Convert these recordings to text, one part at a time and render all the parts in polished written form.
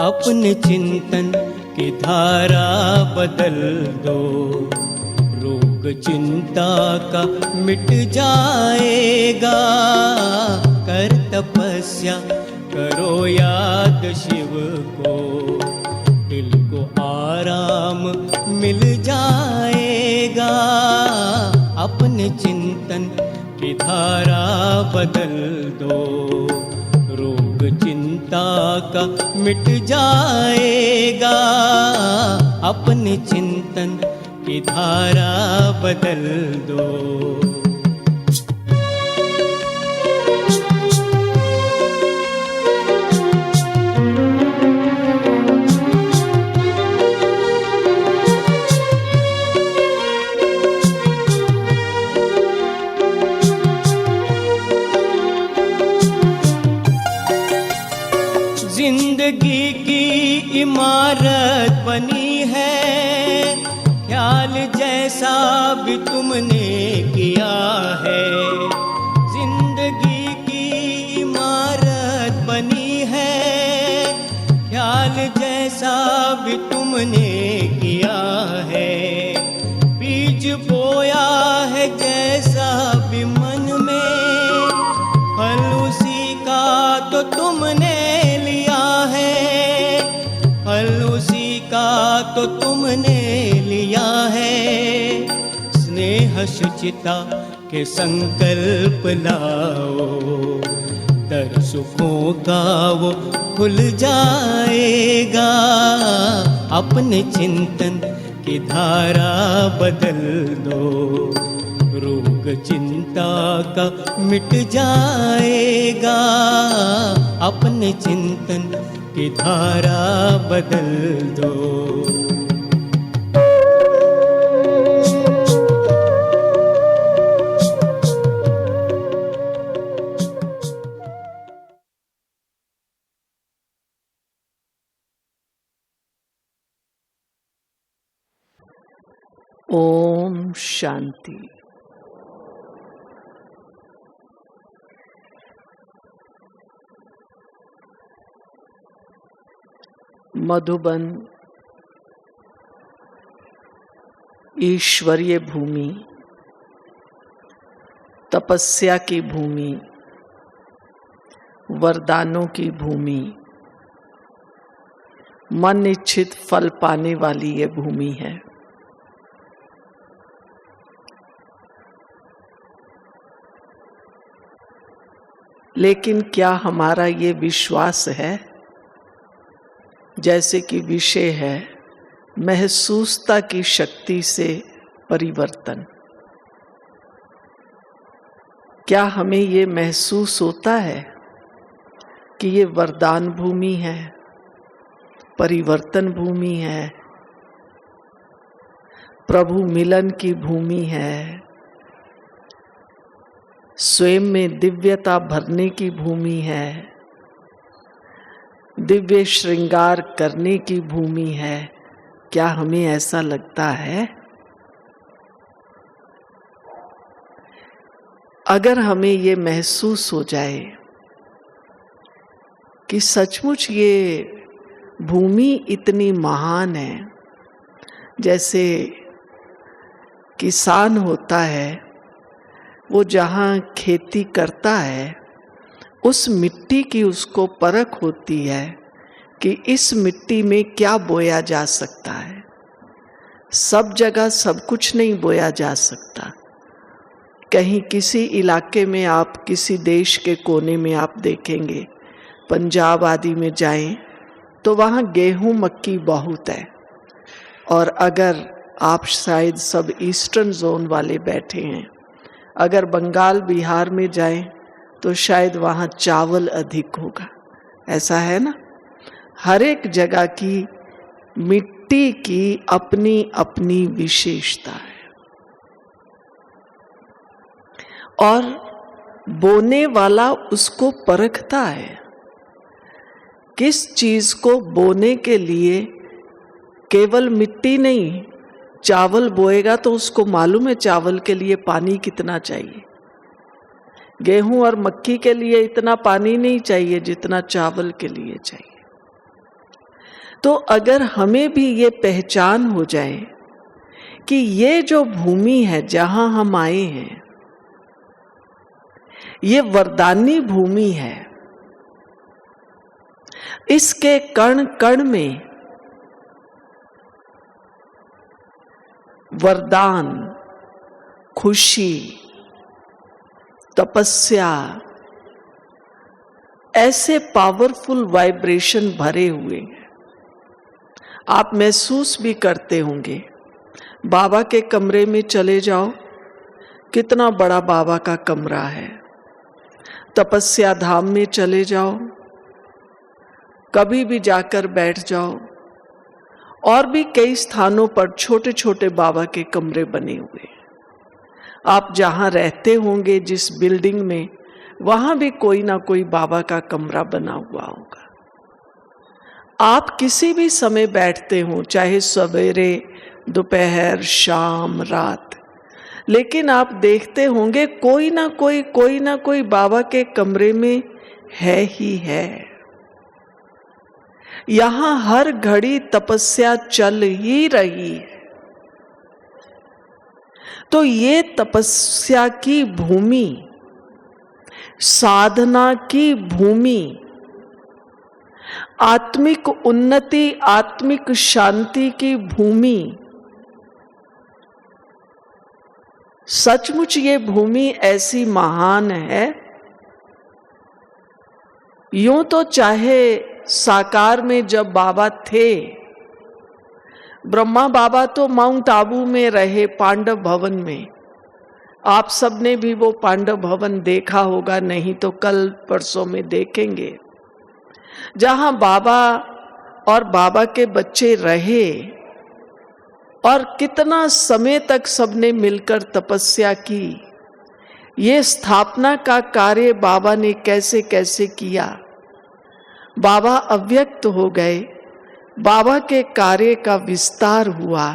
अपने चिंतन की धारा बदल दो, रोग चिंता का मिट जाएगा। कर तपस्या करो याद शिव को, दिल को आराम मिल जाएगा। अपने चिंतन की धारा बदल दो, रोग चिंता का मिट जाएगा। अपने चिंतन की धारा बदल दो। जिंदगी की इमारत बनी है, ख्याल जैसा भी तुमने किया है। जिंदगी की इमारत बनी है, ख्याल जैसा भी तुमने किया है। बीज बोया है जैसा भी मन में, फल उसी का तो तुमने लिया है। फल उसी का तो तुमने लिया है। स्नेह शुचिता के संकल्प लाओ, दर सुखों का वो खुल जाएगा। अपने चिंतन की धारा बदल दो, रोग चिंता का मिट जाएगा। अपने चिंतन की धारा बदल दो। ओम शांति। मधुबन ईश्वरीय भूमि, तपस्या की भूमि, वरदानों की भूमि, मन इच्छित फल पाने वाली ये भूमि है। लेकिन क्या हमारा ये विश्वास है? जैसे कि विषय है महसूसता की शक्ति से परिवर्तन। क्या हमें ये महसूस होता है कि ये वरदान भूमि है, परिवर्तन भूमि है, प्रभु मिलन की भूमि है, स्वयं में दिव्यता भरने की भूमि है, दिव्य श्रृंगार करने की भूमि है? क्या हमें ऐसा लगता है? अगर हमें ये महसूस हो जाए कि सचमुच ये भूमि इतनी महान है, जैसे किसान होता है, वो जहाँ खेती करता है उस मिट्टी की उसको परख होती है कि इस मिट्टी में क्या बोया जा सकता है। सब जगह सब कुछ नहीं बोया जा सकता। कहीं किसी इलाके में, आप किसी देश के कोने में आप देखेंगे, पंजाब आदि में जाएं तो वहाँ गेहूं मक्की बहुत है। और अगर आप शायद सब ईस्टर्न जोन वाले बैठे हैं, अगर बंगाल बिहार में जाएं तो शायद वहाँ चावल अधिक होगा। ऐसा है ना? हर एक जगह की मिट्टी की अपनी अपनी विशेषता है। और बोने वाला उसको परखता है। किस चीज को बोने के लिए केवल मिट्टी नहीं, चावल बोएगा तो उसको मालूम है चावल के लिए पानी कितना चाहिए। गेहूं और मक्की के लिए इतना पानी नहीं चाहिए जितना चावल के लिए चाहिए। तो अगर हमें भी ये पहचान हो जाए कि ये जो भूमि है जहां हम आए हैं, ये वरदानी भूमि है, इसके कण कण में वरदान, खुशी, तपस्या, ऐसे पावरफुल वाइब्रेशन भरे हुए हैं। आप महसूस भी करते होंगे। बाबा के कमरे में चले जाओ, कितना बड़ा बाबा का कमरा है। तपस्या धाम में चले जाओ, कभी भी जाकर बैठ जाओ। और भी कई स्थानों पर छोटे छोटे बाबा के कमरे बने हुए। आप जहां रहते होंगे, जिस बिल्डिंग में, वहां भी कोई ना कोई बाबा का कमरा बना हुआ होगा। आप किसी भी समय बैठते हो, चाहे सवेरे, दोपहर, शाम, रात, लेकिन आप देखते होंगे कोई ना कोई बाबा के कमरे में है ही है। यहां हर घड़ी तपस्या चल ही रही है। तो ये तपस्या की भूमि, साधना की भूमि, आत्मिक उन्नति, आत्मिक शांति की भूमि, सचमुच ये भूमि ऐसी महान है। यूं तो चाहे साकार में जब बाबा थे, ब्रह्मा बाबा तो माउंट आबू में रहे, पांडव भवन में। आप सबने भी वो पांडव भवन देखा होगा, नहीं तो कल परसों में देखेंगे, जहां बाबा और बाबा के बच्चे रहे और कितना समय तक सबने मिलकर तपस्या की। ये स्थापना का कार्य बाबा ने कैसे कैसे किया। बाबा अव्यक्त हो गए, बाबा के कार्य का विस्तार हुआ,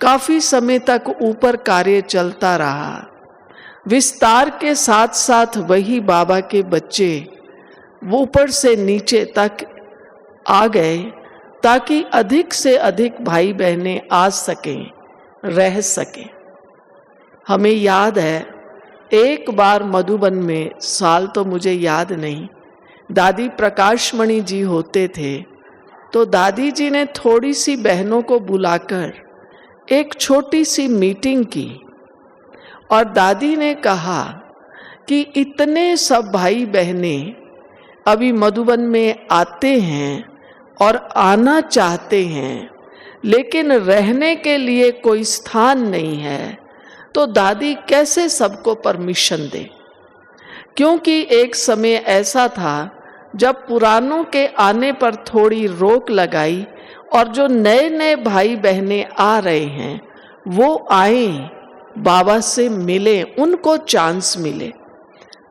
काफी समय तक ऊपर कार्य चलता रहा। विस्तार के साथ साथ वही बाबा के बच्चे वो ऊपर से नीचे तक आ गए, ताकि अधिक से अधिक भाई बहनें आ सकें, रह सकें। हमें याद है, एक बार मधुबन में, साल तो मुझे याद नहीं, दादी प्रकाशमणि जी होते थे, तो दादी जी ने थोड़ी सी बहनों को बुलाकर एक छोटी सी मीटिंग की और दादी ने कहा कि इतने सब भाई बहनें अभी मधुबन में आते हैं और आना चाहते हैं, लेकिन रहने के लिए कोई स्थान नहीं है, तो दादी कैसे सबको परमिशन दे। क्योंकि एक समय ऐसा था जब पुरानों के आने पर थोड़ी रोक लगाई और जो नए नए भाई बहनें आ रहे हैं वो आए, बाबा से मिले, उनको चांस मिले।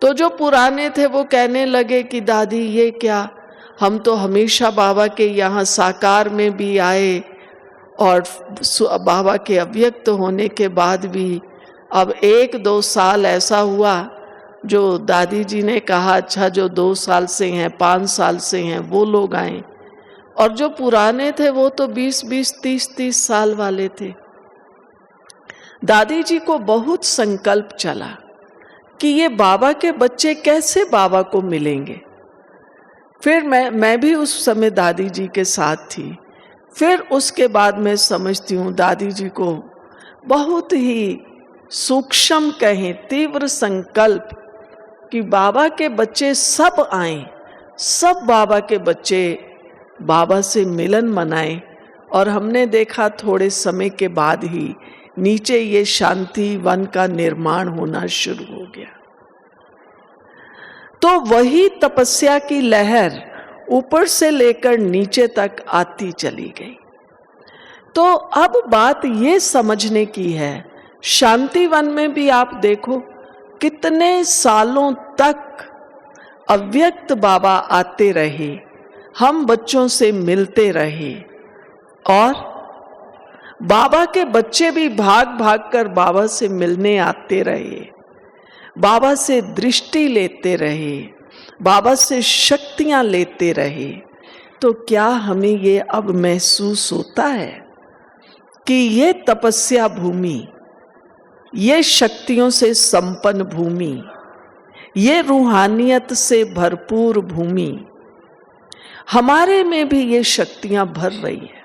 तो जो पुराने थे वो कहने लगे कि दादी ये क्या, हम तो हमेशा बाबा के यहाँ साकार में भी आए और बाबा के अव्यक्त होने के बाद भी अब 1-2 साल ऐसा हुआ जो दादी जी ने कहा अच्छा जो 2 साल से हैं, 5 साल से हैं, वो लोग आए। और जो पुराने थे वो तो 20-20, 30-30 साल वाले थे। दादी जी को बहुत संकल्प चला कि ये बाबा के बच्चे कैसे बाबा को मिलेंगे। फिर मैं भी उस समय दादी जी के साथ थी। फिर उसके बाद मैं समझती हूँ दादी जी को बहुत ही सूक्ष्म कहें, तीव्र संकल्प कि बाबा के बच्चे सब आएं, सब बाबा के बच्चे बाबा से मिलन मनाएं। और हमने देखा थोड़े समय के बाद ही नीचे ये शांति वन का निर्माण होना शुरू हो गया। तो वही तपस्या की लहर ऊपर से लेकर नीचे तक आती चली गई। तो अब बात ये समझने की है, शांति वन में भी आप देखो कितने सालों तक अव्यक्त बाबा आते रहे, हम बच्चों से मिलते रहे और बाबा के बच्चे भी भाग भाग कर बाबा से मिलने आते रहे, बाबा से दृष्टि लेते रहे, बाबा से शक्तियां लेते रहे। तो क्या हमें ये अब महसूस होता है कि ये तपस्या भूमि, ये शक्तियों से संपन्न भूमि, ये रूहानियत से भरपूर भूमि, हमारे में भी ये शक्तियां भर रही है।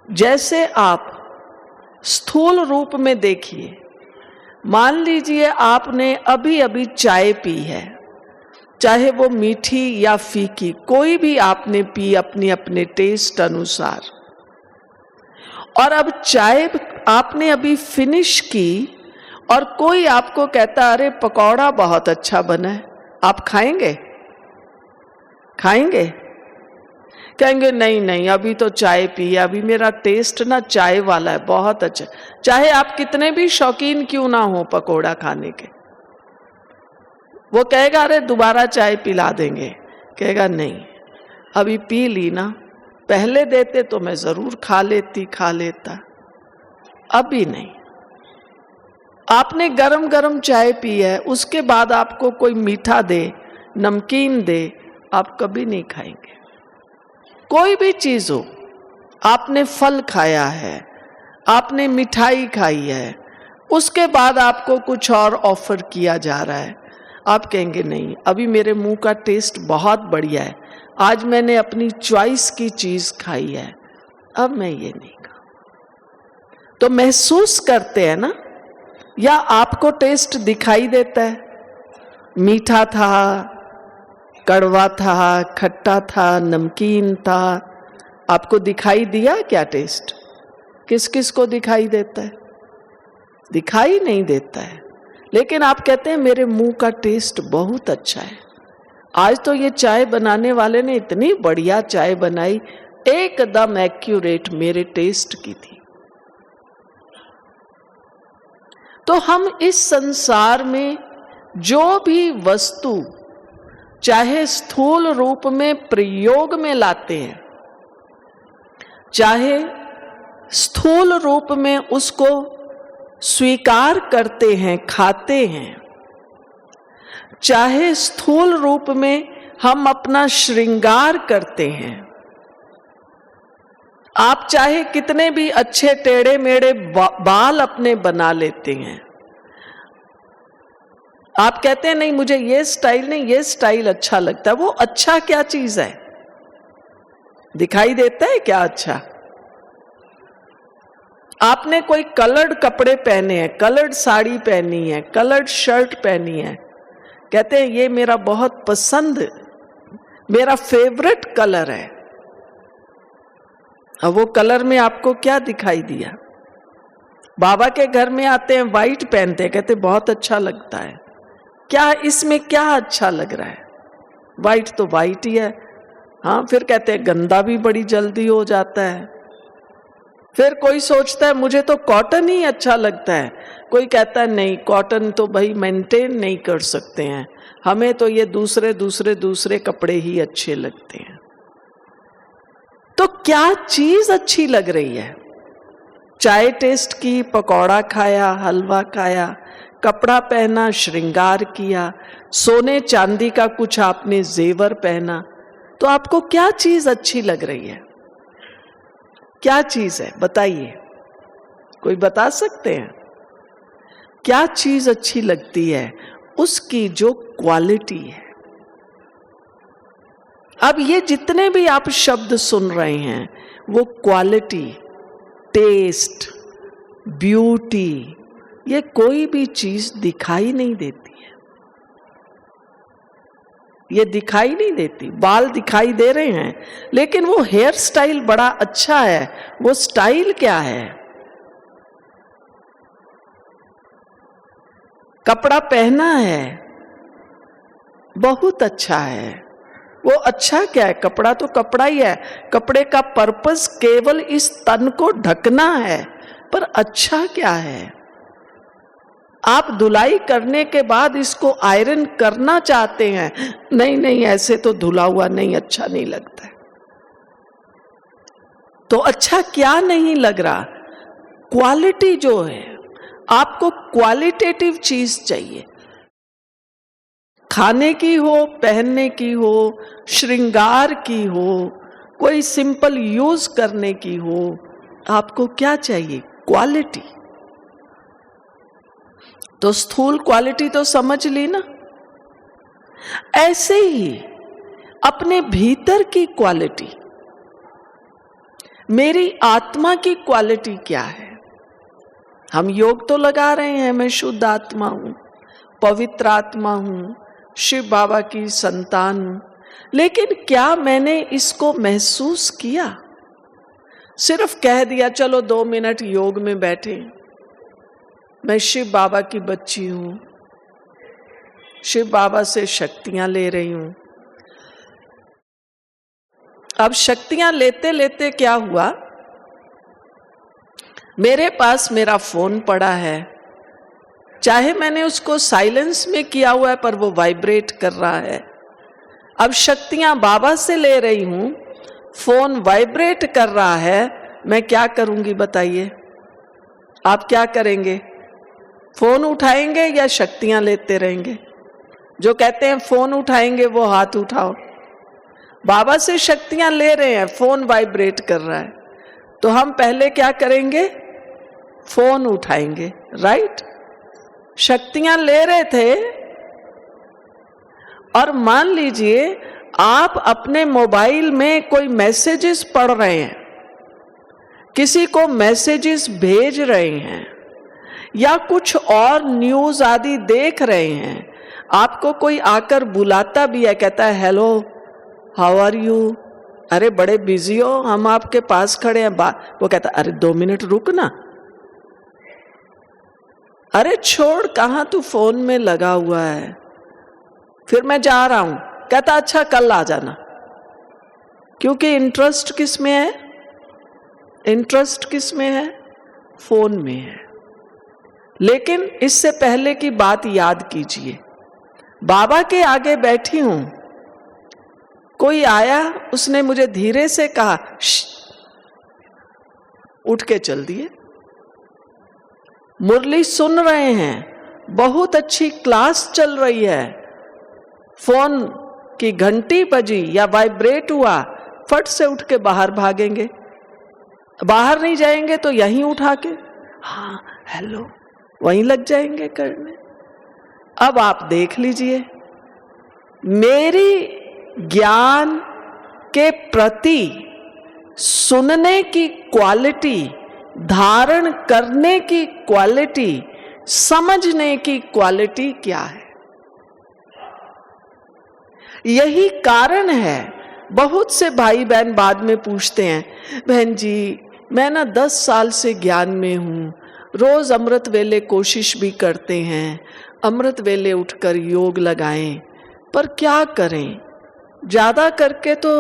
जैसे आप स्थूल रूप में देखिए, मान लीजिए आपने अभी अभी चाय पी है, चाहे वो मीठी या फीकी, कोई भी आपने पी अपने अपने टेस्ट अनुसार, और अब चाय आपने अभी फिनिश की और कोई आपको कहता अरे पकौड़ा बहुत अच्छा बना है, आप खाएंगे? खाएंगे? कहेंगे नहीं नहीं, अभी तो चाय पी है, अभी मेरा टेस्ट ना चाय वाला है, बहुत अच्छा। चाहे आप कितने भी शौकीन क्यों ना हो पकोड़ा खाने के, वो कहेगा अरे दोबारा चाय पिला देंगे। कहेगा नहीं, अभी पी ली ना, पहले देते तो मैं जरूर खा लेता, अभी नहीं। आपने गरम गरम चाय पी है, उसके बाद आपको कोई मीठा दे, नमकीन दे, आप कभी नहीं खाएंगे। कोई भी चीज हो, आपने फल खाया है, आपने मिठाई खाई है, उसके बाद आपको कुछ और ऑफर किया जा रहा है, आप कहेंगे नहीं, अभी मेरे मुंह का टेस्ट बहुत बढ़िया है, आज मैंने अपनी चॉइस की चीज खाई है, अब मैं ये नहीं खाऊं। तो महसूस करते हैं ना, या आपको टेस्ट दिखाई देता है, मीठा था, कड़वा था, खट्टा था, नमकीन था, आपको दिखाई दिया क्या टेस्ट? किस किस को दिखाई देता है? दिखाई नहीं देता है, लेकिन आप कहते हैं मेरे मुंह का टेस्ट बहुत अच्छा है, आज तो ये चाय बनाने वाले ने इतनी बढ़िया चाय बनाई, एकदम एक्यूरेट मेरे टेस्ट की थी। तो हम इस संसार में जो भी वस्तु चाहे स्थूल रूप में प्रयोग में लाते हैं, चाहे स्थूल रूप में उसको स्वीकार करते हैं, खाते हैं, चाहे स्थूल रूप में हम अपना श्रृंगार करते हैं, आप चाहे कितने भी अच्छे टेढ़े मेढ़े बाल अपने बना लेते हैं, आप कहते हैं नहीं मुझे ये स्टाइल नहीं, ये स्टाइल अच्छा लगता है, वो अच्छा क्या चीज है? दिखाई देता है क्या अच्छा? आपने कोई कलर्ड कपड़े पहने हैं, कलर्ड साड़ी पहनी है, कलर्ड शर्ट पहनी है, कहते हैं ये मेरा बहुत पसंद, मेरा फेवरेट कलर है। अब वो कलर में आपको क्या दिखाई दिया? बाबा के घर में आते हैं, व्हाइट पहनते हैं, कहते बहुत अच्छा लगता है, क्या इसमें क्या अच्छा लग रहा है? व्हाइट तो व्हाइट ही है। हाँ, फिर कहते हैं गंदा भी बड़ी जल्दी हो जाता है। फिर कोई सोचता है मुझे तो कॉटन ही अच्छा लगता है, कोई कहता है नहीं कॉटन तो भाई मेंटेन नहीं कर सकते हैं, हमें तो ये दूसरे कपड़े ही अच्छे लगते हैं। तो क्या चीज अच्छी लग रही है? चाय टेस्ट की, पकौड़ा खाया, हलवा खाया, कपड़ा पहना, श्रृंगार किया, सोने चांदी का कुछ आपने जेवर पहना, तो आपको क्या चीज अच्छी लग रही है? क्या चीज है बताइए, कोई बता सकते हैं? क्या चीज अच्छी लगती है? उसकी जो क्वालिटी है। अब ये जितने भी आप शब्द सुन रहे हैं, वो क्वालिटी, टेस्ट, ब्यूटी, ये कोई भी चीज दिखाई नहीं देती है। ये दिखाई नहीं देती। बाल दिखाई दे रहे हैं, लेकिन वो हेयर स्टाइल बड़ा अच्छा है, वो स्टाइल क्या है? कपड़ा पहना है, बहुत अच्छा है, वो अच्छा क्या है? कपड़ा तो कपड़ा ही है, कपड़े का पर्पस केवल इस तन को ढकना है, पर अच्छा क्या है? आप धुलाई करने के बाद इसको आयरन करना चाहते हैं, नहीं नहीं ऐसे तो धुला हुआ नहीं अच्छा नहीं लगता है। तो अच्छा क्या नहीं लग रहा? क्वालिटी जो है, आपको क्वालिटेटिव चीज चाहिए। खाने की हो, पहनने की हो, श्रृंगार की हो, कोई सिंपल यूज करने की हो, आपको क्या चाहिए? क्वालिटी। तो स्थूल क्वालिटी तो समझ ली ना। ऐसे ही अपने भीतर की क्वालिटी, मेरी आत्मा की क्वालिटी क्या है? हम योग तो लगा रहे हैं, मैं शुद्ध आत्मा हूं, पवित्र आत्मा हूं, शिव बाबा की संतान हूं, लेकिन क्या मैंने इसको महसूस किया? सिर्फ कह दिया चलो 2 मिनट योग में बैठे, मैं शिव बाबा की बच्ची हूं, शिव बाबा से शक्तियां ले रही हूं। अब शक्तियां लेते लेते क्या हुआ, मेरे पास मेरा फोन पड़ा है, चाहे मैंने उसको साइलेंस में किया हुआ है पर वो वाइब्रेट कर रहा है। अब शक्तियां बाबा से ले रही हूं, फोन वाइब्रेट कर रहा है, मैं क्या करूंगी बताइए? आप क्या करेंगे? फोन उठाएंगे या शक्तियां लेते रहेंगे? जो कहते हैं फोन उठाएंगे वो हाथ उठाओ। बाबा से शक्तियां ले रहे हैं, फोन वाइब्रेट कर रहा है, तो हम पहले क्या करेंगे? फोन उठाएंगे, राइट? शक्तियां ले रहे थे, और मान लीजिए आप अपने मोबाइल में कोई मैसेजेस पढ़ रहे हैं, किसी को मैसेजेस भेज रहे हैं, या कुछ और न्यूज आदि देख रहे हैं, आपको कोई आकर बुलाता भी है, कहता है हेलो हाउ आर यू, अरे बड़े बिजी हो, हम आपके पास खड़े हैं, वो कहता अरे 2 मिनट रुक ना, अरे छोड़, कहां तू फोन में लगा हुआ है, फिर मैं जा रहा हूं, कहता अच्छा कल आ जाना। क्योंकि इंटरेस्ट किस में है? इंटरेस्ट किस में है? फोन में है। लेकिन इससे पहले की बात याद कीजिए, बाबा के आगे बैठी हूं, कोई आया, उसने मुझे धीरे से कहा उठ के चल दिए। मुरली सुन रहे हैं, बहुत अच्छी क्लास चल रही है, फोन की घंटी बजी या वाइब्रेट हुआ, फट से उठ के बाहर भागेंगे, बाहर नहीं जाएंगे तो यहीं उठा के हाँ हेलो वहीं लग जाएंगे करने। अब आप देख लीजिए, मेरी ज्ञान के प्रति सुनने की क्वालिटी, धारण करने की क्वालिटी, समझने की क्वालिटी क्या है? यही कारण है, बहुत से भाई बहन बाद में पूछते हैं, बहन जी मैं ना 10 साल से ज्ञान में हूं, रोज अमृत वेले कोशिश भी करते हैं, अमृत वेले उठकर योग लगाएं, पर क्या करें, ज्यादा करके तो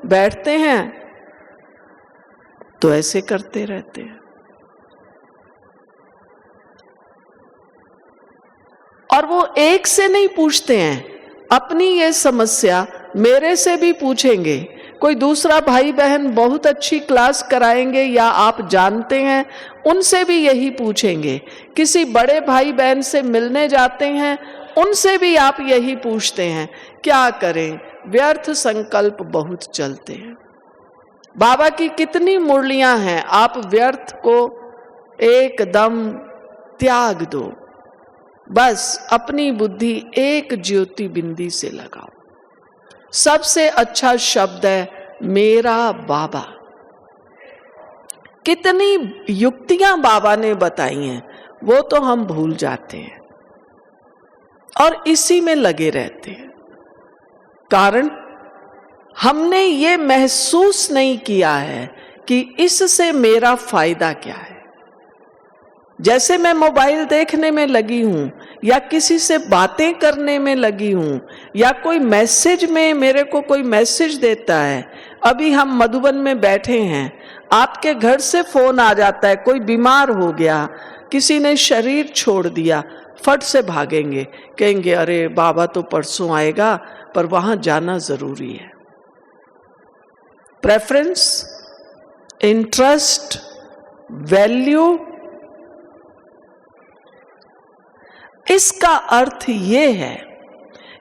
बैठते हैं तो ऐसे करते रहते हैं। और वो एक से नहीं पूछते हैं, अपनी ये समस्या मेरे से भी पूछेंगे, कोई दूसरा भाई बहन बहुत अच्छी क्लास कराएंगे या आप जानते हैं उनसे भी यही पूछेंगे, किसी बड़े भाई बहन से मिलने जाते हैं उनसे भी आप यही पूछते हैं। क्या करें, व्यर्थ संकल्प बहुत चलते हैं। बाबा की कितनी मुरलियां हैं, आप व्यर्थ को एकदम त्याग दो, बस अपनी बुद्धि एक ज्योति बिंदी से लगाओ। सबसे अच्छा शब्द है मेरा बाबा। कितनी युक्तियां बाबा ने बताई हैं, वो तो हम भूल जाते हैं और इसी में लगे रहते हैं। कारण हमने ये महसूस नहीं किया है कि इससे मेरा फायदा क्या है। जैसे मैं मोबाइल देखने में लगी हूं, या किसी से बातें करने में लगी हूं, या कोई मैसेज में मेरे को कोई मैसेज देता है, अभी हम मधुबन में बैठे हैं, आपके घर से फोन आ जाता है, कोई बीमार हो गया, किसी ने शरीर छोड़ दिया, फट से भागेंगे, कहेंगे अरे बाबा तो परसों आएगा, पर वहां जाना जरूरी है। प्रेफरेंस, इंटरेस्ट, वैल्यू, इसका अर्थ ये है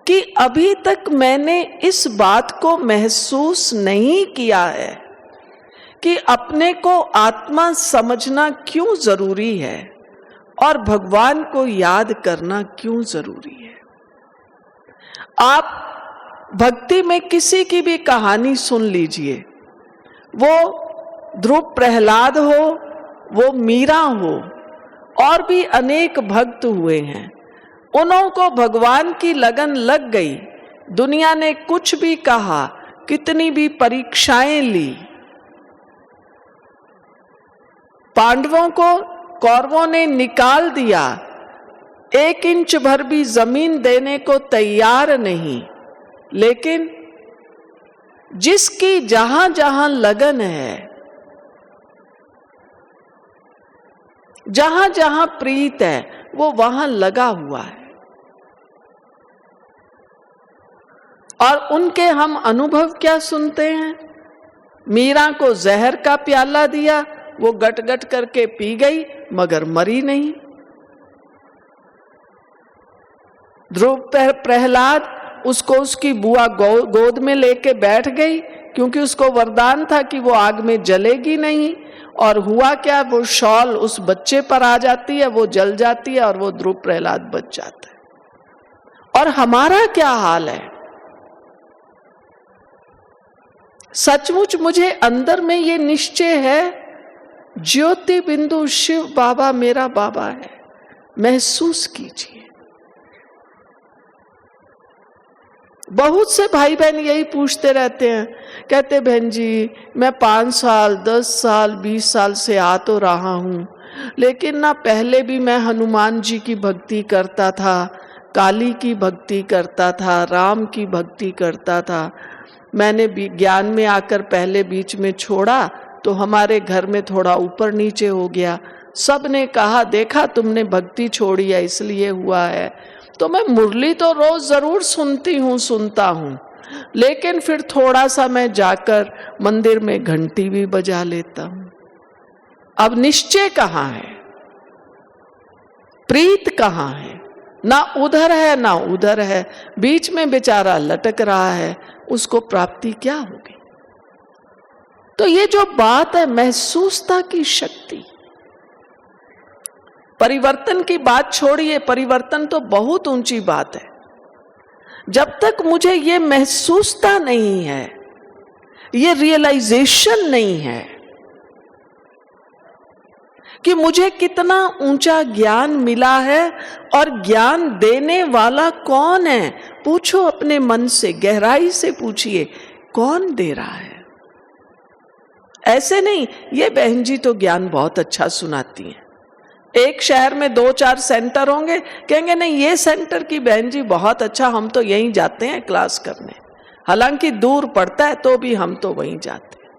कि अभी तक मैंने इस बात को महसूस नहीं किया है कि अपने को आत्मा समझना क्यों जरूरी है और भगवान को याद करना क्यों जरूरी है। आप भक्ति में किसी की भी कहानी सुन लीजिए, वो ध्रुव प्रहलाद हो, वो मीरा हो, और भी अनेक भक्त हुए हैं। उन्हों को भगवान की लगन लग गई, दुनिया ने कुछ भी कहा, कितनी भी परीक्षाएं ली, पांडवों को कौरवों ने निकाल दिया, 1 इंच भर भी जमीन देने को तैयार नहीं, लेकिन जिसकी जहां जहां लगन है, जहां जहां प्रीत है, वो वहां लगा हुआ है। और उनके हम अनुभव क्या सुनते हैं। मीरा को जहर का प्याला दिया, वो गट गट करके पी गई मगर मरी नहीं। ध्रुव प्रहलाद, उसको उसकी बुआ गोद में लेके बैठ गई, क्योंकि उसको वरदान था कि वो आग में जलेगी नहीं। और हुआ क्या, वो शॉल उस बच्चे पर आ जाती है, वो जल जाती है और वो ध्रुव प्रहलाद बच जाता है। और हमारा क्या हाल है। सचमुच मुझे अंदर में ये निश्चय है, ज्योति बिंदु शिव बाबा मेरा बाबा है, महसूस कीजिए। बहुत से भाई बहन यही पूछते रहते हैं, कहते बहन जी मैं 5 साल 10 साल 20 साल से आ तो रहा हूं, लेकिन ना पहले भी मैं हनुमान जी की भक्ति करता था, काली की भक्ति करता था, राम की भक्ति करता था। मैंने ज्ञान में आकर पहले बीच में छोड़ा तो हमारे घर में थोड़ा ऊपर नीचे हो गया। सब ने कहा देखा तुमने भक्ति छोड़ी है इसलिए हुआ है। तो मैं मुरली तो रोज जरूर सुनता हूँ, लेकिन फिर थोड़ा सा मैं जाकर मंदिर में घंटी भी बजा लेता हूँ। अब निश्चय कहाँ है, प्रीत कहाँ है, ना उधर है ना उधर है, बीच में बेचारा लटक रहा है, उसको प्राप्ति क्या होगी। तो ये जो बात है महसूसता की शक्ति, परिवर्तन की बात छोड़िए, परिवर्तन तो बहुत ऊंची बात है। जब तक मुझे ये महसूसता नहीं है, ये रियलाइजेशन नहीं है कि मुझे कितना ऊंचा ज्ञान मिला है और ज्ञान देने वाला कौन है, पूछो अपने मन से, गहराई से पूछिए कौन दे रहा है। ऐसे नहीं ये बहन जी तो ज्ञान बहुत अच्छा सुनाती हैं, एक शहर में 2-4 सेंटर होंगे, कहेंगे नहीं ये सेंटर की बहन जी बहुत अच्छा, हम तो यहीं जाते हैं क्लास करने, हालांकि दूर पड़ता है तो भी हम तो वहीं जाते हैं।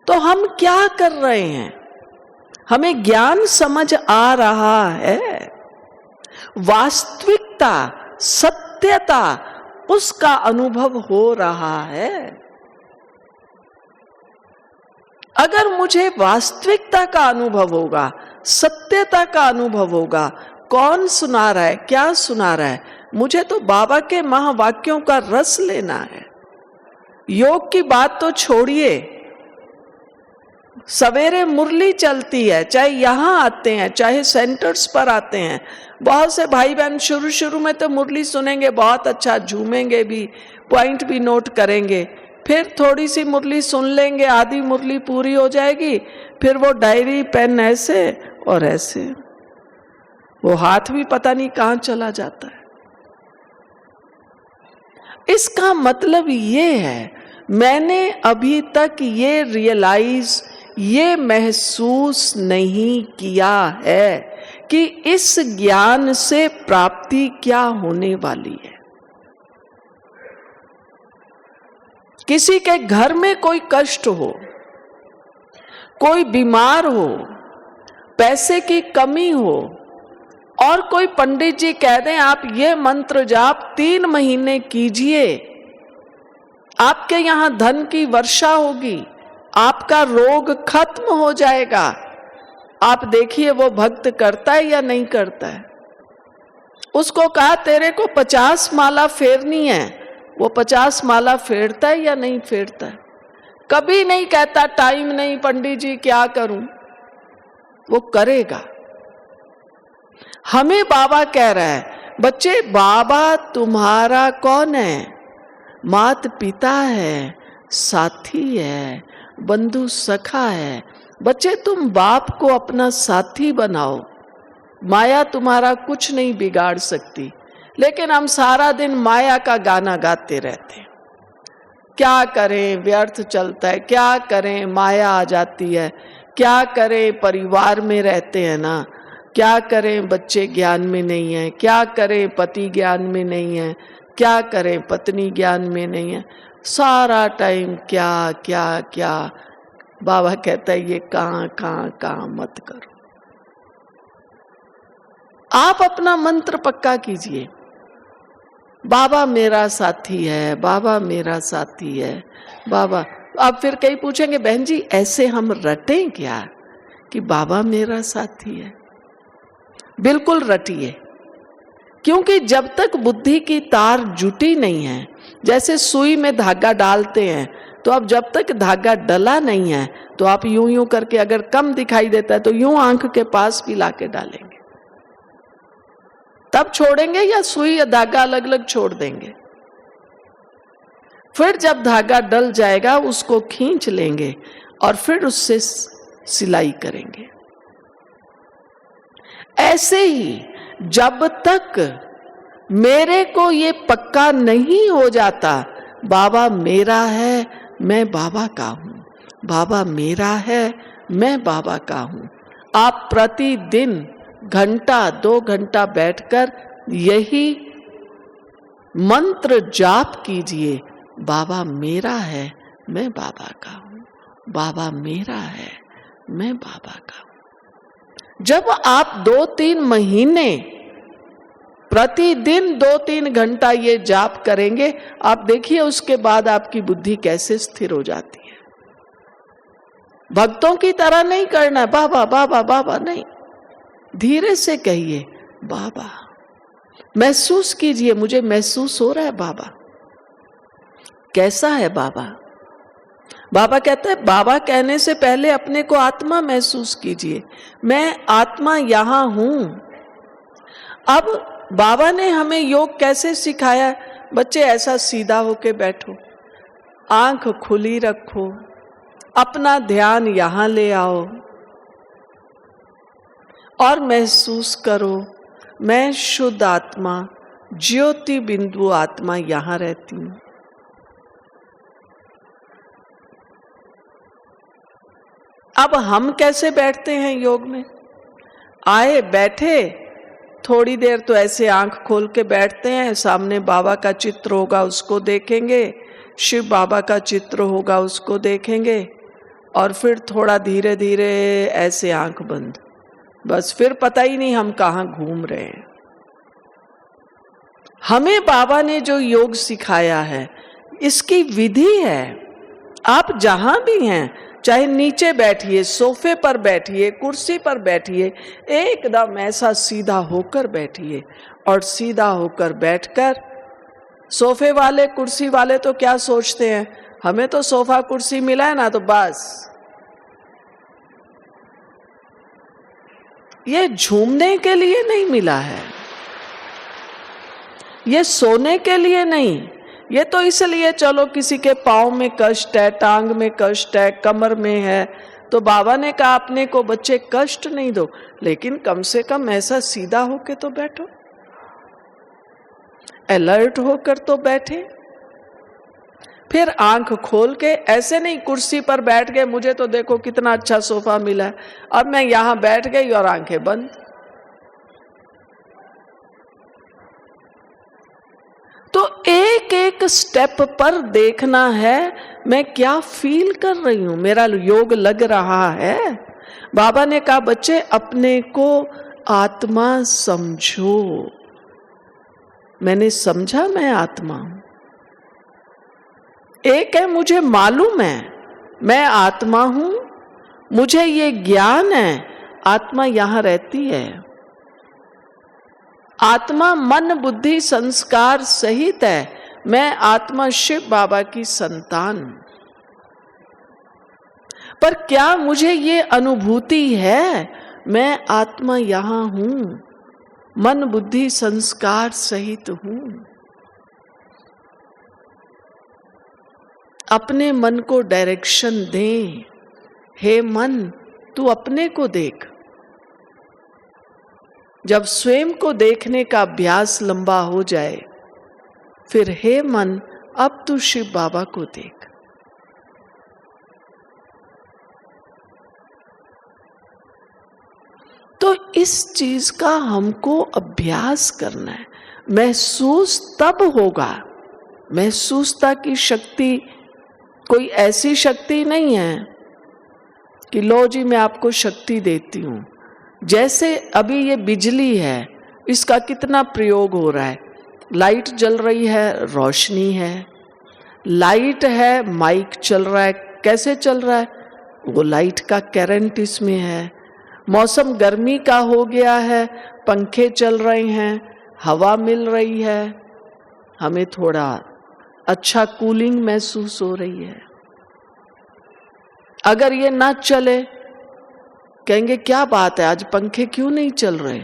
तो हम क्या कर रहे हैं, हमें ज्ञान समझ आ रहा है, वास्तविकता सत्यता उसका अनुभव हो रहा है। अगर मुझे वास्तविकता का अनुभव होगा, सत्यता का अनुभव होगा, कौन सुना रहा है, क्या सुना रहा है, मुझे तो बाबा के महावाक्यों का रस लेना है। योग की बात तो छोड़िए, सवेरे मुरली चलती है, चाहे यहां आते हैं चाहे सेंटर्स पर आते हैं, बहुत से भाई बहन शुरू में तो मुरली सुनेंगे, बहुत अच्छा झूमेंगे भी, पॉइंट भी नोट करेंगे, फिर थोड़ी सी मुरली सुन लेंगे, आधी मुरली पूरी हो जाएगी, फिर वो डायरी पेन ऐसे और ऐसे, वो हाथ भी पता नहीं कहां चला जाता है। इसका मतलब ये है, मैंने अभी तक ये रियलाइज, ये महसूस नहीं किया है कि इस ज्ञान से प्राप्ति क्या होने वाली है। किसी के घर में कोई कष्ट हो, कोई बीमार हो, पैसे की कमी हो, और कोई पंडित जी कह दें आप ये मंत्र जाप 3 महीने कीजिए, आपके यहां धन की वर्षा होगी, आपका रोग खत्म हो जाएगा, आप देखिए वो भक्त करता है या नहीं करता है। उसको कहा तेरे को 50 माला फेरनी है, वो 50 माला फेरता है या नहीं फेरता है? कभी नहीं कहता टाइम नहीं पंडित जी क्या करूं, वो करेगा। हमें बाबा कह रहा है बच्चे, बाबा तुम्हारा कौन है? मात पिता है, साथी है, बंधु सखा है। बच्चे तुम बाप को अपना साथी बनाओ, माया तुम्हारा कुछ नहीं बिगाड़ सकती। लेकिन हम सारा दिन माया का गाना गाते रहते हैं। क्या करें, व्यर्थ चलता है, क्या करें, माया आ जाती है, क्या करें, परिवार में रहते हैं ना, क्या करें, बच्चे ज्ञान में नहीं है, क्या करें, पति ज्ञान में नहीं है, क्या करें, पत्नी ज्ञान में नहीं है, सारा टाइम क्या क्या क्या। बाबा कहता है ये कहाँ मत करो। आप अपना मंत्र पक्का कीजिए, बाबा मेरा साथी है, बाबा मेरा साथी है, बाबा। अब फिर कई पूछेंगे बहन जी ऐसे हम रटें क्या कि बाबा मेरा साथी है? बिल्कुल रटिए, क्योंकि जब तक बुद्धि की तार जुटी नहीं है, जैसे सुई में धागा डालते हैं, तो अब जब तक धागा डला नहीं है तो आप यूं यूं करके, अगर कम दिखाई देता है तो यूं आंख के पास भी लाके डालेंगे, तब छोड़ेंगे या सुई या धागा अलग अलग छोड़ देंगे। फिर जब धागा डल जाएगा उसको खींच लेंगे और फिर उससे सिलाई करेंगे। ऐसे ही जब तक मेरे को ये पक्का नहीं हो जाता बाबा मेरा है, मैं बाबा का हूं, बाबा मेरा है, मैं बाबा का हूं। आप प्रतिदिन घंटा 2 घंटा बैठकर यही मंत्र जाप कीजिए, बाबा मेरा है, मैं बाबा का हूं, बाबा मेरा है, मैं बाबा का हूं। जब आप 2-3 महीने प्रतिदिन 2-3 घंटा ये जाप करेंगे, आप देखिए उसके बाद आपकी बुद्धि कैसे स्थिर हो जाती है। भक्तों की तरह नहीं करना बाबा बाबा बाबा, नहीं, धीरे से कहिए बाबा। महसूस कीजिए, मुझे महसूस हो रहा है बाबा। कैसा है बाबा? बाबा कहता है, बाबा कहने से पहले अपने को आत्मा महसूस कीजिए, मैं आत्मा यहां हूं। अब बाबा ने हमें योग कैसे सिखाया? बच्चे ऐसा सीधा होके बैठो, आंख खुली रखो, अपना ध्यान यहां ले आओ और महसूस करो मैं शुद्ध आत्मा, ज्योति बिंदु आत्मा यहां रहती हूं। अब हम कैसे बैठते हैं योग में? आए बैठे, थोड़ी देर तो ऐसे आंख खोल के बैठते हैं, सामने बाबा का चित्र होगा उसको देखेंगे, शिव बाबा का चित्र होगा उसको देखेंगे, और फिर थोड़ा धीरे धीरे ऐसे आंख बंद, बस फिर पता ही नहीं हम कहाँ घूम रहे हैं। हमें बाबा ने जो योग सिखाया है इसकी विधि है। आप जहां भी हैं, चाहे नीचे बैठिए, सोफे पर बैठिए, कुर्सी पर बैठिए, एकदम ऐसा सीधा होकर बैठिए। और सीधा होकर बैठकर, सोफे वाले कुर्सी वाले तो क्या सोचते हैं, हमें तो सोफा कुर्सी मिला है ना तो बस। ये झूमने के लिए नहीं मिला है, ये सोने के लिए नहीं, ये तो इसलिए चलो किसी के पाँव में कष्ट है, टांग में कष्ट है, कमर में है, तो बाबा ने कहा अपने को बच्चे कष्ट नहीं दो, लेकिन कम से कम ऐसा सीधा होके तो बैठो, अलर्ट होकर तो बैठे। फिर आंख खोल के, ऐसे नहीं कुर्सी पर बैठ गए, मुझे तो देखो कितना अच्छा सोफा मिला है, अब मैं यहां बैठ गई और आंखें बंद। तो एक एक स्टेप पर देखना है मैं क्या फील कर रही हूं, मेरा योग लग रहा है। बाबा ने कहा बच्चे अपने को आत्मा समझो। मैंने समझा मैं आत्मा हूं। एक है मुझे मालूम है मैं आत्मा हूं, मुझे ये ज्ञान है आत्मा यहां रहती है। आत्मा मन बुद्धि संस्कार सहित है। मैं आत्मा शिव बाबा की संतान हूं। पर क्या मुझे ये अनुभूति है मैं आत्मा यहां हूं, मन बुद्धि संस्कार सहित हूं? अपने मन को डायरेक्शन दें। हे मन, तू अपने को देख। जब स्वयं को देखने का अभ्यास लंबा हो जाए, फिर हे मन, अब तू शिव बाबा को देख। तो इस चीज का हमको अभ्यास करना है। महसूस तब होगा। महसूसता की शक्ति कोई ऐसी शक्ति नहीं है कि लो जी मैं आपको शक्ति देती हूं। जैसे अभी ये बिजली है, इसका कितना प्रयोग हो रहा है। लाइट जल रही है, रोशनी है। लाइट है, माइक चल रहा है। कैसे चल रहा है? वो लाइट का करंट इसमें है। मौसम गर्मी का हो गया है, पंखे चल रहे हैं, हवा मिल रही है, हमें थोड़ा अच्छा कूलिंग महसूस हो रही है। अगर ये ना चले, कहेंगे क्या बात है, आज पंखे क्यों नहीं चल रहे?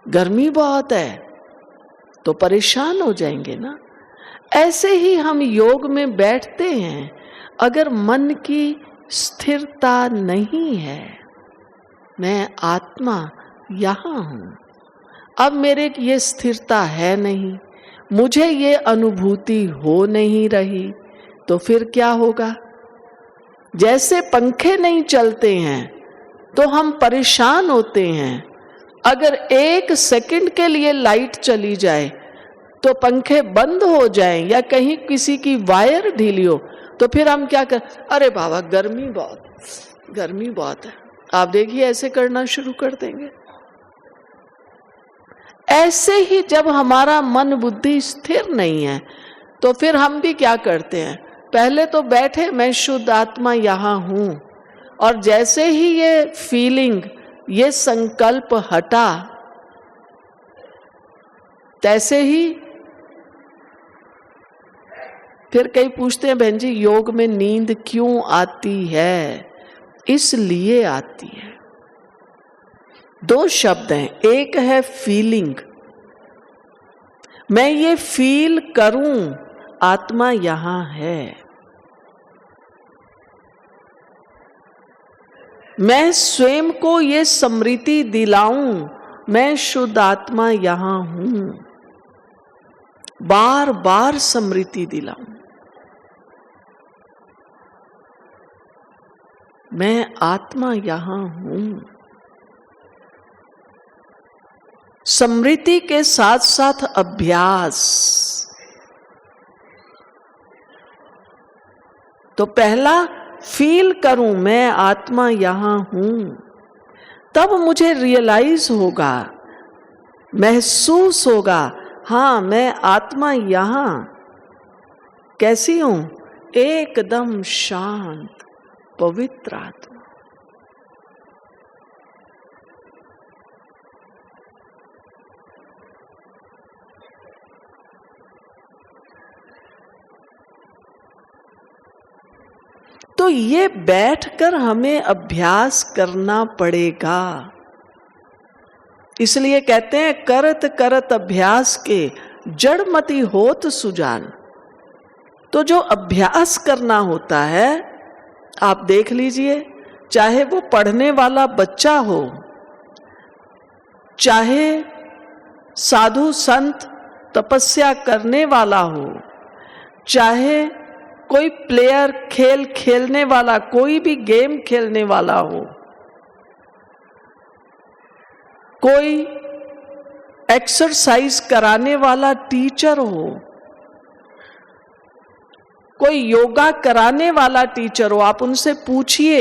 गर्मी बहुत है, तो परेशान हो जाएंगे ना। ऐसे ही हम योग में बैठते हैं, अगर मन की स्थिरता नहीं है, मैं आत्मा यहां हूं, अब मेरे ये स्थिरता है नहीं, मुझे ये अनुभूति हो नहीं रही, तो फिर क्या होगा? जैसे पंखे नहीं चलते हैं तो हम परेशान होते हैं। अगर 1 सेकंड के लिए लाइट चली जाए तो पंखे बंद हो जाएं, या कहीं किसी की वायर ढीली हो, तो फिर हम क्या कर, अरे बाबा गर्मी बहुत है। आप देखिए ऐसे करना शुरू कर देंगे। ऐसे ही जब हमारा मन बुद्धि स्थिर नहीं है, तो फिर हम भी क्या करते हैं, पहले तो बैठे मैं शुद्ध आत्मा यहां हूं, और जैसे ही ये फीलिंग, ये संकल्प हटा, तैसे ही फिर कई पूछते हैं बहन जी योग में नींद क्यों आती है? इसलिए आती है। 2 शब्द हैं, एक है फीलिंग, मैं ये फील करूं आत्मा यहां है। मैं स्वयं को ये स्मृति दिलाऊं मैं शुद्ध आत्मा यहां हूं, बार बार स्मृति दिलाऊं मैं आत्मा यहां हूं। स्मृति के साथ साथ अभ्यास। तो पहला फील करूं मैं आत्मा यहां हूं, तब मुझे रियलाइज होगा, महसूस होगा, हाँ मैं आत्मा यहां कैसी हूं? एकदम शांत पवित्र आत्मा। तो ये बैठकर हमें अभ्यास करना पड़ेगा। इसलिए कहते हैं करत करत अभ्यास के जड़मति होत सुजान। तो जो अभ्यास करना होता है, आप देख लीजिए, चाहे वो पढ़ने वाला बच्चा हो, चाहे साधु संत तपस्या करने वाला हो, चाहे कोई प्लेयर खेल खेलने वाला, कोई भी गेम खेलने वाला हो, कोई एक्सरसाइज कराने वाला टीचर हो, कोई योगा कराने वाला टीचर हो, आप उनसे पूछिए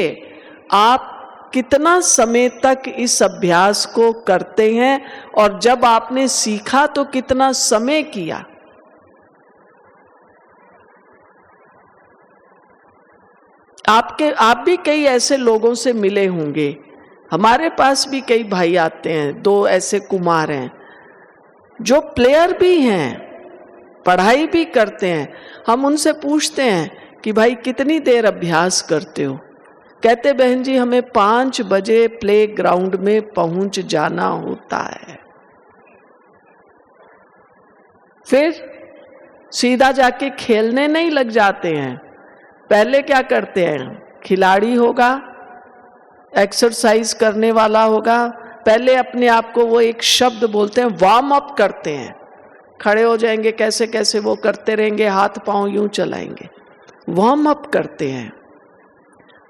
आप कितना समय तक इस अभ्यास को करते हैं और जब आपने सीखा तो कितना समय किया। आप भी कई ऐसे लोगों से मिले होंगे हमारे पास भी कई भाई आते हैं, 2 ऐसे कुमार हैं जो प्लेयर भी हैं, पढ़ाई भी करते हैं। हम उनसे पूछते हैं कि भाई कितनी देर अभ्यास करते हो? कहते बहन जी हमें 5 बजे प्ले ग्राउंड में पहुंच जाना होता है, फिर सीधा जाके खेलने नहीं लग जाते हैं। पहले क्या करते हैं, खिलाड़ी होगा, एक्सरसाइज करने वाला होगा, पहले अपने आप को वो एक शब्द बोलते हैं, वार्म अप करते हैं। खड़े हो जाएंगे, कैसे कैसे वो करते रहेंगे, हाथ पांव यूं चलाएंगे, वार्म अप करते हैं।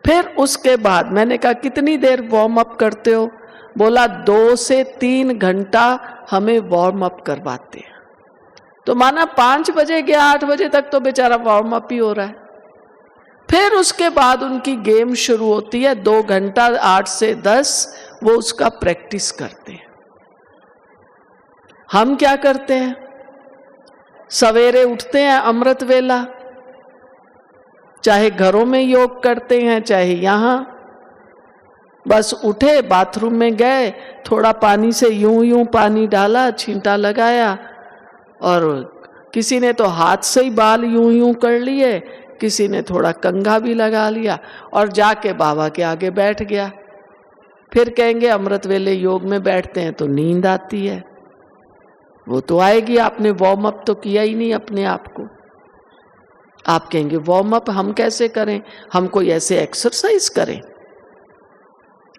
फिर उसके बाद मैंने कहा कितनी देर वार्म अप करते हो? बोला 2 से 3 घंटा हमें वार्म अप करवाते हैं। तो माना 5 बजे गया, 8 बजे तक तो बेचारा वार्म अप ही हो रहा है। फिर उसके बाद उनकी गेम शुरू होती है, 2 घंटा 8 से 10 वो उसका प्रैक्टिस करते हैं। हम क्या करते हैं, सवेरे उठते हैं अमृत वेला, चाहे घरों में योग करते हैं चाहे यहाँ, बस उठे, बाथरूम में गए, थोड़ा पानी से यूं यूं पानी डाला, छींटा लगाया, और किसी ने तो हाथ से ही बाल यूं यूं कर लिए, किसी ने थोड़ा कंघा भी लगा लिया, और जाके बाबा के आगे बैठ गया। फिर कहेंगे अमृत वेले योग में बैठते हैं तो नींद आती है। वो तो आएगी, आपने वार्म अप तो किया ही नहीं अपने आप को। आप कहेंगे वार्म अप हम कैसे करें, हम कोई ऐसे एक्सरसाइज करें?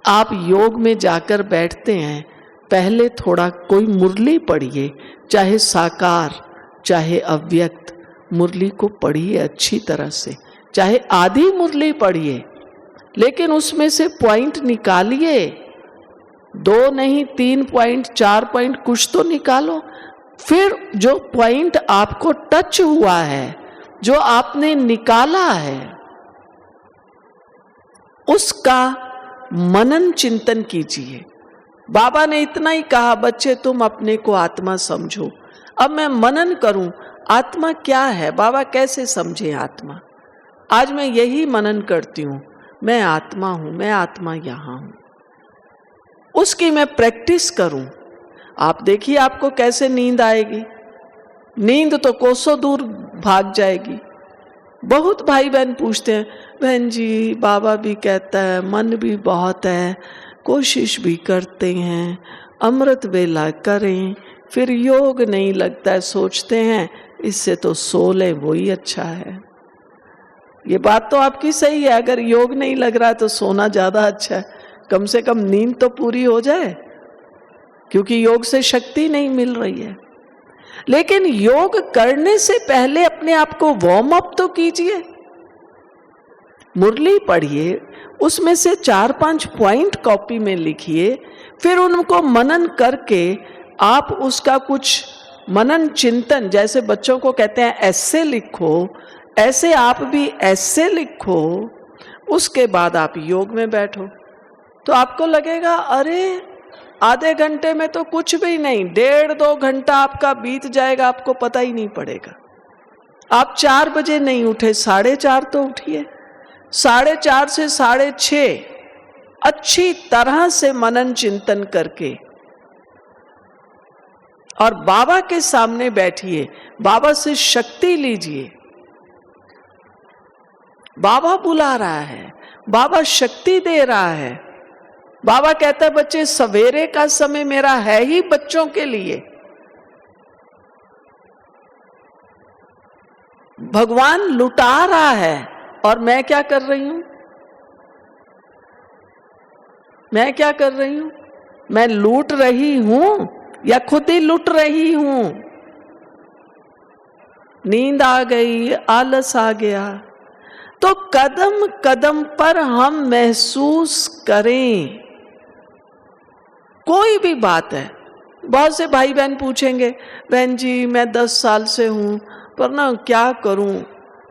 आप योग में जाकर बैठते हैं, पहले थोड़ा कोई मुरली पढ़िए, चाहे साकार चाहे अव्यक्त, मुरली को पढ़िए अच्छी तरह से, चाहे आधी मुरली पढ़िए, लेकिन उसमें से पॉइंट निकालिए, 2 नहीं 3 पॉइंट 4 पॉइंट कुछ तो निकालो। फिर जो पॉइंट आपको टच हुआ है, जो आपने निकाला है, उसका मनन चिंतन कीजिए। बाबा ने इतना ही कहा, बच्चे तुम अपने को आत्मा समझो। अब मैं मनन करूं, आत्मा क्या है, बाबा कैसे समझे आत्मा? आज मैं यही मनन करती हूं, मैं आत्मा हूं, मैं आत्मा यहां हूं, उसकी मैं प्रैक्टिस करूं। आप देखिए आपको कैसे नींद आएगी, नींद तो कोसों दूर भाग जाएगी। बहुत भाई बहन पूछते हैं, बहन जी बाबा भी कहता है, मन भी बहुत है, कोशिश भी करते हैं, अमृत वेला करें, फिर योग नहीं लगता है, सोचते हैं इससे तो सो ले वही अच्छा है। ये बात तो आपकी सही है, अगर योग नहीं लग रहा तो सोना ज्यादा अच्छा है, कम से कम नींद तो पूरी हो जाए, क्योंकि योग से शक्ति नहीं मिल रही है। लेकिन योग करने से पहले अपने आप को वार्म अप तो कीजिए। मुरली पढ़िए, उसमें से 4-5 पॉइंट कॉपी में लिखिए, फिर उनको मनन करके आप उसका कुछ मनन चिंतन, जैसे बच्चों को कहते हैं ऐसे लिखो, ऐसे आप भी ऐसे लिखो। उसके बाद आप योग में बैठो तो आपको लगेगा अरे आधे घंटे में तो कुछ भी नहीं, 1.5-2 घंटा आपका बीत जाएगा, आपको पता ही नहीं पड़ेगा। आप 4 बजे नहीं उठे, 4:30 तो उठिए, 4:30 से 6:30 अच्छी तरह से मनन चिंतन करके और बाबा के सामने बैठिए, बाबा से शक्ति लीजिए। बाबा बुला रहा है, बाबा शक्ति दे रहा है। बाबा कहता है बच्चे सवेरे का समय मेरा है ही बच्चों के लिए। भगवान लुटा रहा है और मैं क्या कर रही हूं? मैं क्या कर रही हूं? मैं लूट रही हूं या खुद ही लुट रही हूं? नींद आ गई, आलस आ गया, तो कदम कदम पर हम महसूस करें। कोई भी बात है, बहुत से भाई बहन पूछेंगे, बहन जी मैं 10 साल से हूं, पर ना क्या करूं,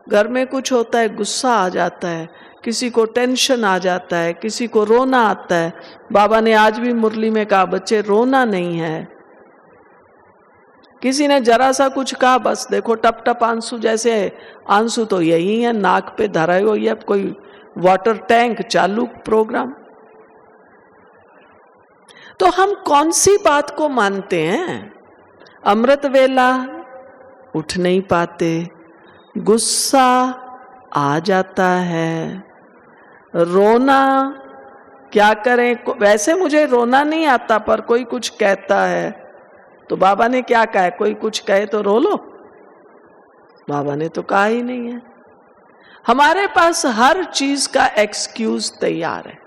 घर में कुछ होता है गुस्सा आ जाता है, किसी को टेंशन आ जाता है, किसी को रोना आता है। बाबा ने आज भी मुरली में कहा बच्चे रोना नहीं है। किसी ने जरा सा कुछ कहा, बस देखो टप टप आंसू, जैसे आंसू तो यही है, नाक पे धरा हो, ये कोई वाटर टैंक चालू प्रोग्राम। तो हम कौन सी बात को मानते हैं? अमृत वेला उठ नहीं पाते, गुस्सा आ जाता है, रोना क्या करें, वैसे मुझे रोना नहीं आता पर कोई कुछ कहता है तो बाबा ने क्या कहा है, कोई कुछ कहे तो रो लो। बाबा ने तो कहा ही नहीं है। हमारे पास हर चीज का एक्सक्यूज तैयार है।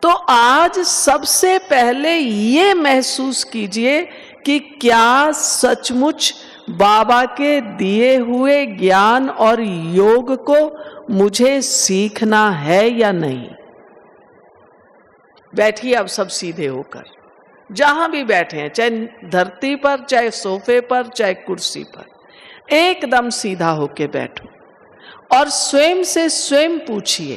तो आज सबसे पहले ये महसूस कीजिए कि क्या सचमुच बाबा के दिए हुए ज्ञान और योग को मुझे सीखना है या नहीं। बैठिए अब सब सीधे होकर, जहां भी बैठे हैं, चाहे धरती पर, चाहे सोफे पर, चाहे कुर्सी पर, एकदम सीधा होके बैठो और स्वयं से स्वयं पूछिए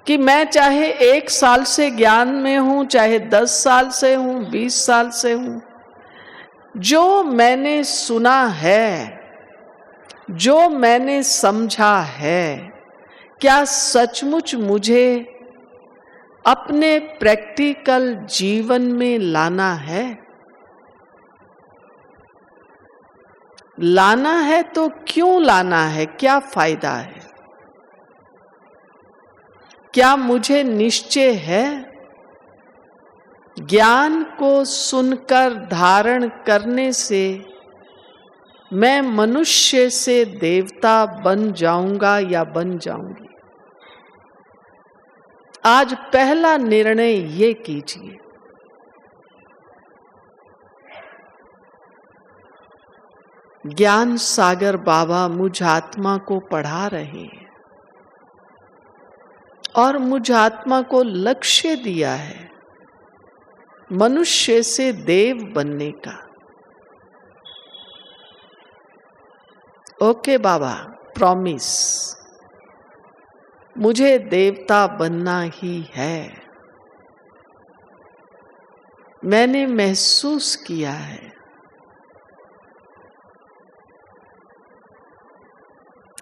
कि मैं चाहे 1 साल से ज्ञान में हूं, चाहे 10 साल से हूं, 20 साल से हूं, जो मैंने सुना है, जो मैंने समझा है, क्या सचमुच मुझे अपने प्रैक्टिकल जीवन में लाना है? लाना है तो क्यों लाना है, क्या फायदा है? क्या मुझे निश्चय है? ज्ञान को सुनकर धारण करने से मैं मनुष्य से देवता बन जाऊंगा या बन जाऊंगी? आज पहला निर्णय ये कीजिए। ज्ञान सागर बाबा मुझ आत्मा को पढ़ा रहे हैं और मुझ आत्मा को लक्ष्य दिया है मनुष्य से देव बनने का। ओके बाबा, प्रॉमिस, मुझे देवता बनना ही है। मैंने महसूस किया है,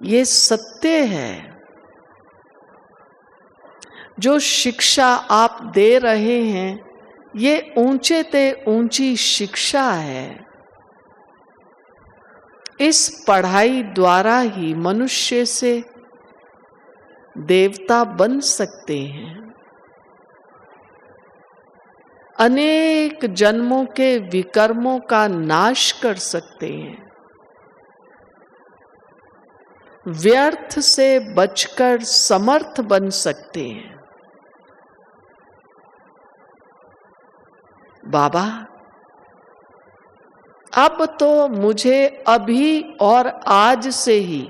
ये सत्य है। जो शिक्षा आप दे रहे हैं ये ऊंचे ते ऊंची शिक्षा है। इस पढ़ाई द्वारा ही मनुष्य से देवता बन सकते हैं। अनेक जन्मों के विकर्मों का नाश कर सकते हैं। व्यर्थ से बचकर समर्थ बन सकते हैं। बाबा, अब तो मुझे अभी और आज से ही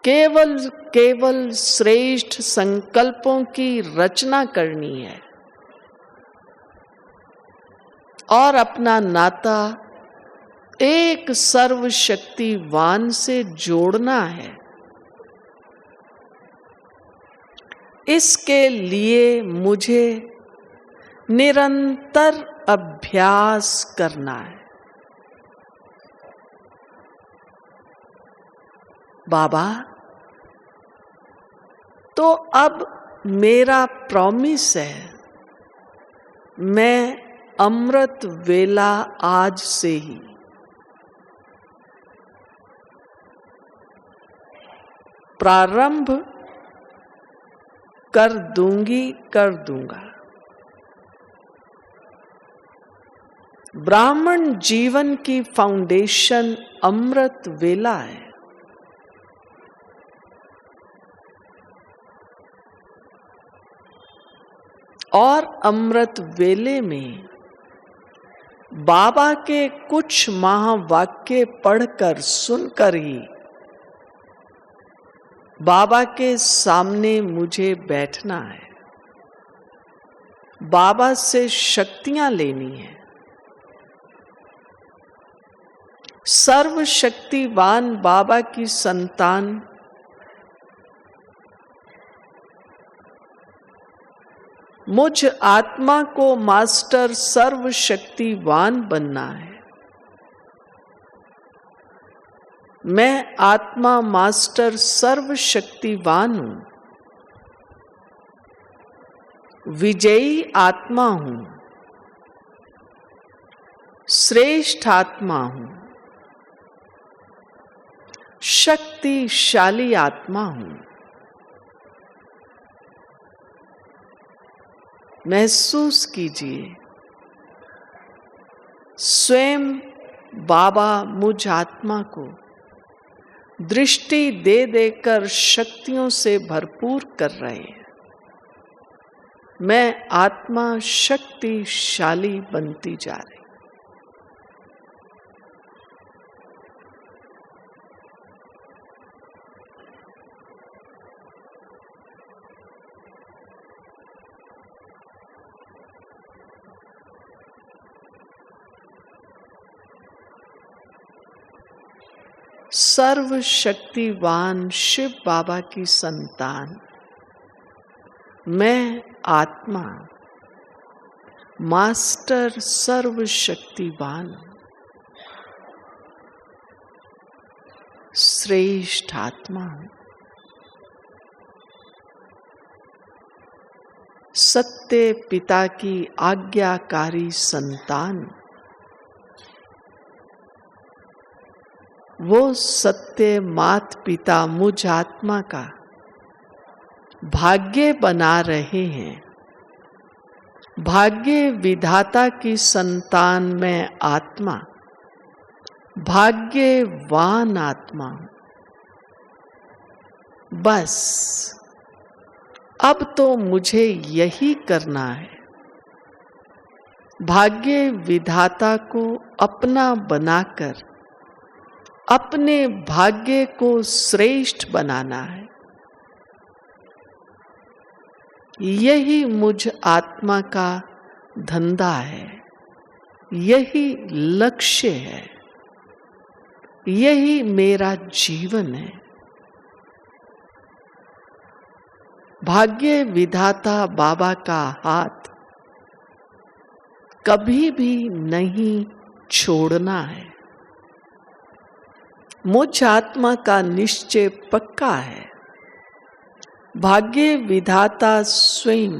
केवल श्रेष्ठ संकल्पों की रचना करनी है और अपना नाता एक सर्वशक्तिवान से जोड़ना है। इसके लिए मुझे निरंतर अभ्यास करना है। बाबा, तो अब मेरा प्रॉमिस है, मैं अमृत वेला आज से ही प्रारंभ कर दूंगा। ब्राह्मण जीवन की फाउंडेशन अमृत वेला है। और अमृत वेले में बाबा के कुछ महावाक्य पढ़कर सुनकर ही बाबा के सामने मुझे बैठना है। बाबा से शक्तियां लेनी है। सर्वशक्तिवान बाबा की संतान मुझ आत्मा को मास्टर सर्वशक्तिवान बनना है। मैं आत्मा मास्टर सर्वशक्तिवान हूं। विजयी आत्मा हूं, श्रेष्ठ आत्मा हूं, शक्तिशाली आत्मा हूं। महसूस कीजिए स्वयं बाबा मुझ आत्मा को दृष्टि दे देकर शक्तियों से भरपूर कर रहे हैं। मैं आत्मा शक्तिशाली बनती जा रही। सर्वशक्तिवान शिव बाबा की संतान मैं आत्मा मास्टर सर्वशक्तिवान श्रेष्ठ आत्मा हूं। सत्य पिता की आज्ञाकारी संतान, वो सत्य मात पिता मुझ आत्मा का भाग्य बना रहे हैं। भाग्य विधाता की संतान मैं आत्मा भाग्यवान आत्मा हूं। बस अब तो मुझे यही करना है, भाग्य विधाता को अपना बनाकर अपने भाग्य को श्रेष्ठ बनाना है। यही मुझ आत्मा का धंधा है, यही लक्ष्य है, यही मेरा जीवन है। भाग्य विधाता बाबा का हाथ कभी भी नहीं छोड़ना है। मुझ आत्मा का निश्चय पक्का है, भाग्य विधाता स्वयं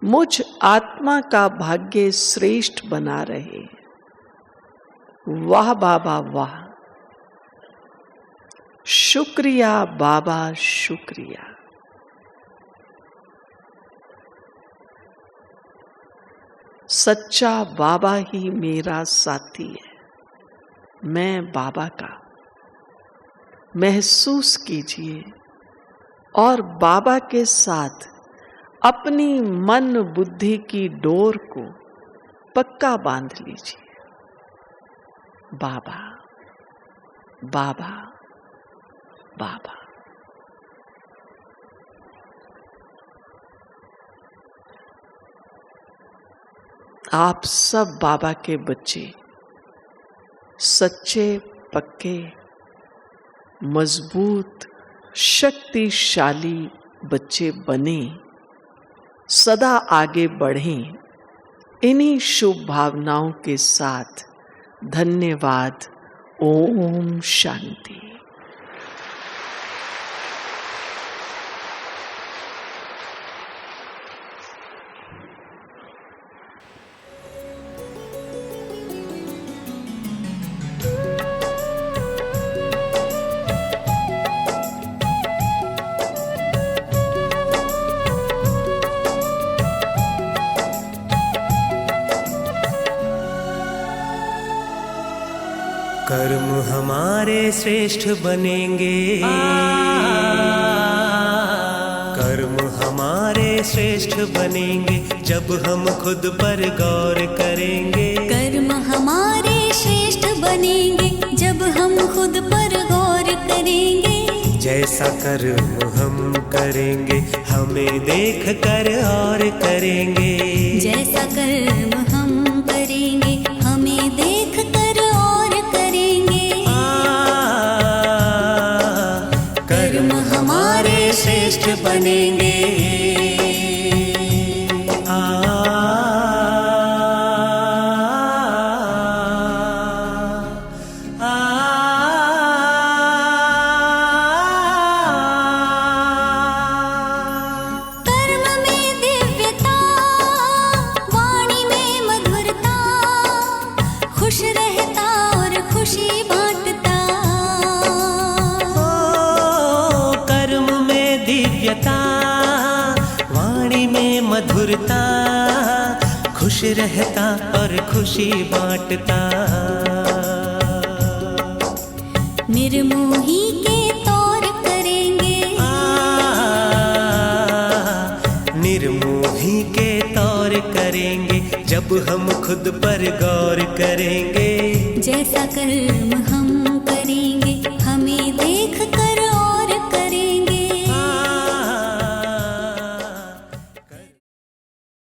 मुझ आत्मा का भाग्य श्रेष्ठ बना रहे। वाह बाबा वाह, शुक्रिया बाबा शुक्रिया। सच्चा बाबा ही मेरा साथी है, मैं बाबा का। महसूस कीजिए और बाबा के साथ अपनी मन बुद्धि की डोर को पक्का बांध लीजिए। बाबा बाबा बाबा। आप सब बाबा के बच्चे सच्चे पक्के मजबूत शक्तिशाली बच्चे बने, सदा आगे बढ़ें। इन्हीं शुभ भावनाओं के साथ धन्यवाद। ओम शांति। कर्म हमारे श्रेष्ठ बनेंगे, कर्म हमारे श्रेष्ठ बनेंगे जब हम खुद पर गौर करेंगे। कर्म हमारे श्रेष्ठ बनेंगे जब हम खुद पर गौर करेंगे। जैसा कर्म हम करेंगे हमें देख कर और करेंगे। जैसा कर्म हम करेंगे हमें देख कर और करेंगे। कर्म हमारे श्रेष्ठ बनेंगे। कर्म में रहता और खुशी बांटता। निर्मोही के तौर करेंगे, निर्मोही के तौर करेंगे जब हम खुद पर गौर करेंगे। जैसा कर्म हम